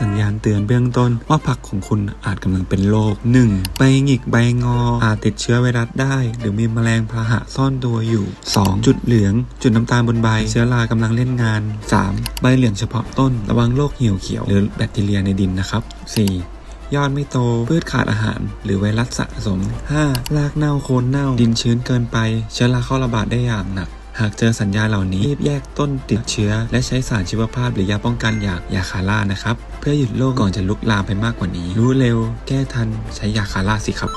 สัญญาณเตือนเบื้องต้นว่าผักของคุณอาจกำลังเป็นโรค 1. ใบหงิกใบงออาจติดเชื้อไวรัสได้หรือมีแมลงพาหะซ่อนตัวอยู่ 2. จุดเหลืองจุดน้ำตาลบนใบเชื้อรากำลังเล่นงาน 3. ใบเหลืองเฉพาะต้นระวังโรคเหี่ยวเขียวหรือแบคทีเรียในดินนะครับ 4. ยอดไม่โตพืชขาดอาหารหรือไวรัสสะสม 5. รากเน่าโคนเน่าดินชื้นเกินไปเชื้อราเข้าระบาดได้อย่างหนักหากเจอสัญญาณเหล่านี้รีบแยกต้นติดเชื้อและใช้สารชีวภาพหรือยาป้องกันอย่างยาคาร่านะครับเพื่อหยุดโรคก่อนจะลุกลามไปมากกว่านี้รู้เร็วแก้ทันใช้ยาคาร่าสิครับ